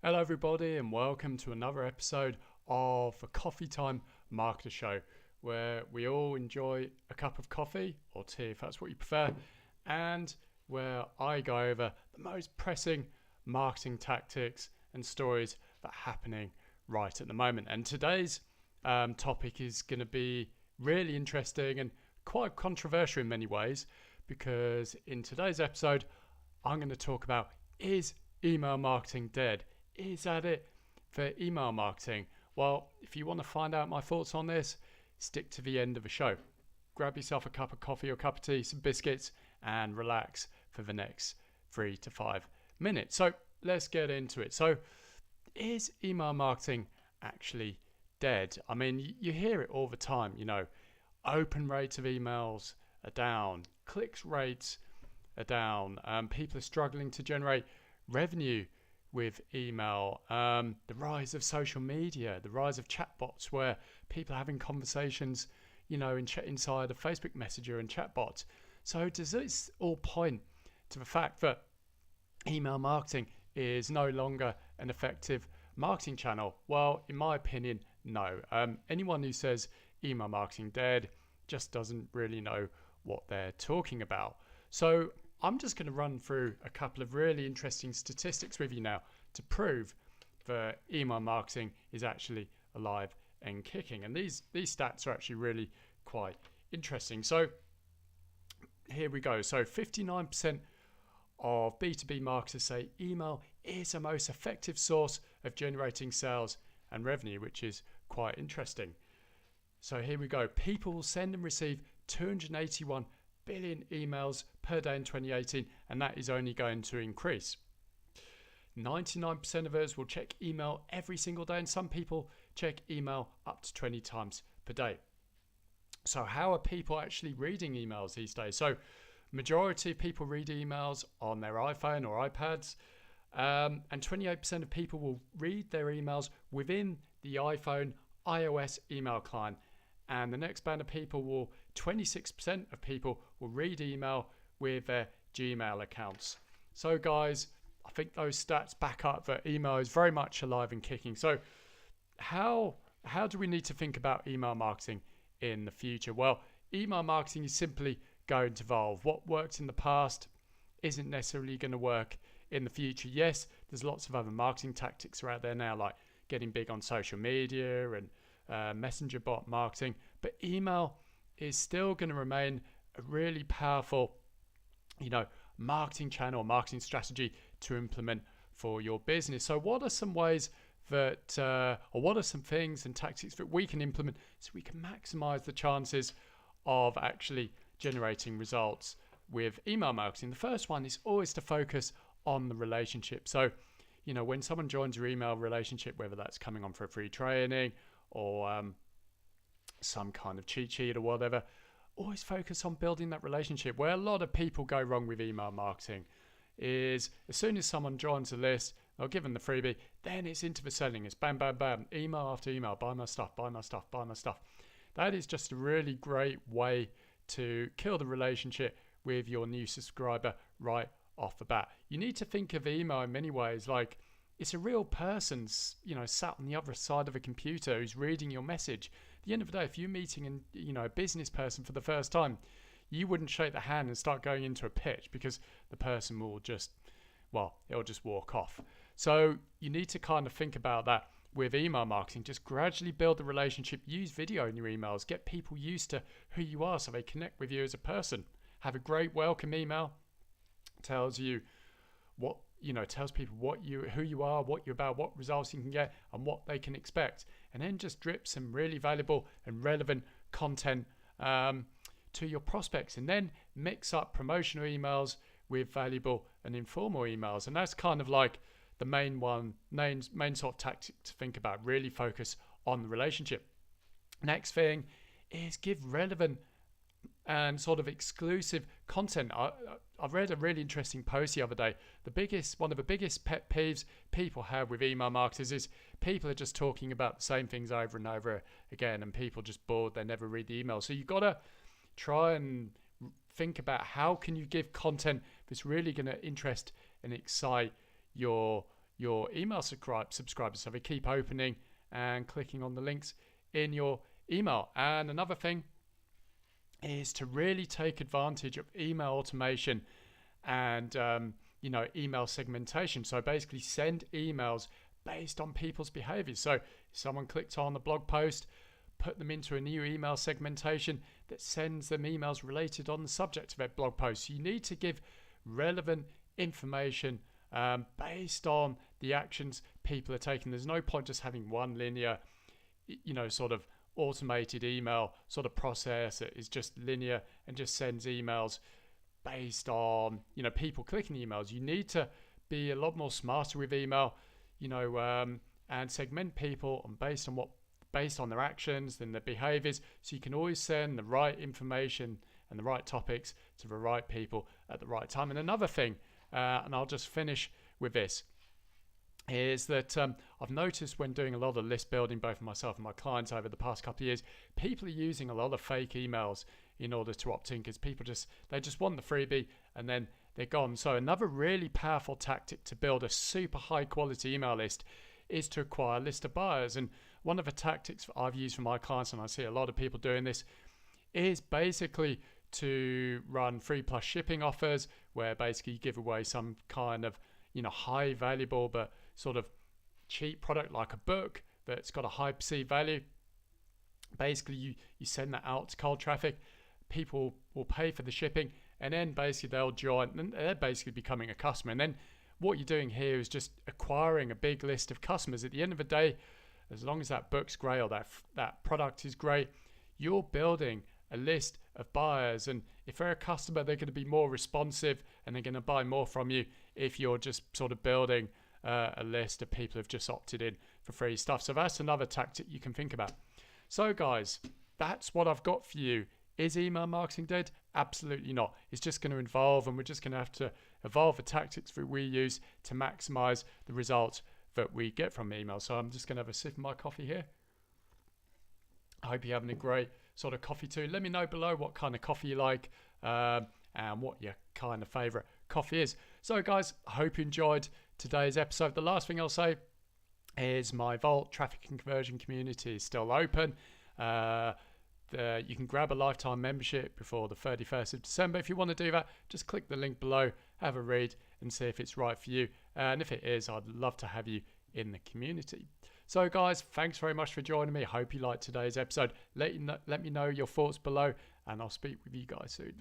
Hello, everybody, and welcome to another episode of the Coffeetime Marketer Show, where we all enjoy a cup of coffee or tea, if that's what you prefer, and where I go over the most pressing marketing tactics and stories that are happening right at the moment. And today's topic is going to be really interesting and quite controversial in many ways, because in today's episode, I'm going to talk about, is email marketing dead? Is that it for email marketing? Well, if you want to find out my thoughts on this, stick to the end of the show. Grab yourself a cup of coffee or a cup of tea, some biscuits, and relax for the next 3 to 5 minutes. So let's get into it. So is email marketing actually dead? I mean, you hear it all the time, open rates of emails are down, clicks rates are down, people are struggling to generate revenue with email, the rise of social media, the rise of chatbots where people are having conversations, inside a Facebook Messenger and chatbots. So does this all point to the fact that email marketing is no longer an effective marketing channel? Well, in my opinion, no. Anyone who says email marketing dead just doesn't really know what they're talking about. So I'm just going to run through a couple of really interesting statistics with you now to prove that email marketing is actually alive and kicking. And these stats are actually really quite interesting. So here we go. So 59% of B2B marketers say email is the most effective source of generating sales and revenue, which is quite interesting. So here we go. People will send and receive 281 billion emails per day in 2018, and that is only going to increase. 99% of us will check email every single day, and some people check email up to 20 times per day. So how are people actually reading emails these days? So majority of people read emails on their iPhone or iPads, and 28% of people will read their emails within the iPhone iOS email client. And the next band of people 26% of people will read email with their Gmail accounts. So guys, I think those stats back up that email is very much alive and kicking. So how do we need to think about email marketing in the future? Well, email marketing is simply going to evolve. What worked in the past isn't necessarily going to work in the future. Yes, there's lots of other marketing tactics out there now, like getting big on social media and messenger bot marketing, but email is still going to remain a really powerful, marketing channel, marketing strategy to implement for your business. So what are some ways that, or what are some things and tactics that we can implement so we can maximize the chances of actually generating results with email marketing? The first one is always to focus on the relationship. So, when someone joins your email relationship, whether that's coming on for a free training or some kind of cheat sheet or whatever, always focus on building that relationship. Where a lot of people go wrong with email marketing is as soon as someone joins the list, they'll give them the freebie, then it's into the selling. It's bam, bam, bam, email after email, buy my stuff, buy my stuff, buy my stuff. That is just a really great way to kill the relationship with your new subscriber right off the bat. You need to think of email in many ways like it's a real person, sat on the other side of a computer who's reading your message. At the end of the day, if you're meeting a business person for the first time, you wouldn't shake the hand and start going into a pitch because the person will it'll just walk off. So you need to kind of think about that with email marketing. Just gradually build the relationship. Use video in your emails. Get people used to who you are so they connect with you as a person. Have a great welcome email. Tells you tells people who you are, what you're about, what results you can get, and what they can expect. And then just drip some really valuable and relevant content to your prospects. And then mix up promotional emails with valuable and informal emails. And that's kind of like the main sort of tactic to think about. Really focus on the relationship. Next thing is give relevant and sort of exclusive content. I read a really interesting post the other day. One of the biggest pet peeves people have with email marketers is people are just talking about the same things over and over again, and people just bored. They never read the email. So you've got to try and think about how can you give content that's really going to interest and excite your your email subscribers. So they keep opening and clicking on the links in your email. And another thing is to really take advantage of email automation and email segmentation. So basically send emails based on people's behaviors. So if someone clicked on the blog post, put them into a new email segmentation that sends them emails related on the subject of that blog post. So you need to give relevant information based on the actions people are taking. There's no point just having one linear, sort of automated email sort of process that is just linear and just sends emails based on, people clicking emails. You need to be a lot more smarter with email, and segment people based on their actions and their behaviors, so you can always send the right information and the right topics to the right people at the right time. And another thing, and I'll just finish with this, is that I've noticed when doing a lot of list building, both for myself and my clients over the past couple of years, people are using a lot of fake emails in order to opt in, because people just want the freebie and then they're gone. So another really powerful tactic to build a super high quality email list is to acquire a list of buyers. And one of the tactics I've used for my clients, and I see a lot of people doing this, is basically to run free plus shipping offers, where basically you give away some kind of high valuable but sort of cheap product, like a book that's got a high perceived value. Basically you send that out to cold traffic, people will pay for the shipping, and then basically they'll join, and they're basically becoming a customer. And then what you're doing here is just acquiring a big list of customers. At the end of the day, as long as that book's great or that product is great, you're building a list of buyers. And if they're a customer, they're going to be more responsive and they're going to buy more from you if you're just sort of building a list of people who've just opted in for free stuff. So that's another tactic you can think about. So guys, that's what I've got for you. Is email marketing dead? Absolutely not. It's just going to evolve, and we're just going to have to evolve the tactics that we use to maximize the results that we get from email. So I'm just going to have a sip of my coffee here. I hope you're having a great sort of coffee too. Let me know below what kind of coffee you like and what your kind of favorite coffee is. So guys, I hope you enjoyed today's episode. The last thing I'll say is my Vault traffic and conversion community is still open. You can grab a lifetime membership before the 31st of December. If you want to do that, just click the link below, have a read and see if it's right for you. And if it is, I'd love to have you in the community. So guys, thanks very much for joining me. Hope you liked today's episode. Let me know your thoughts below, and I'll speak with you guys soon.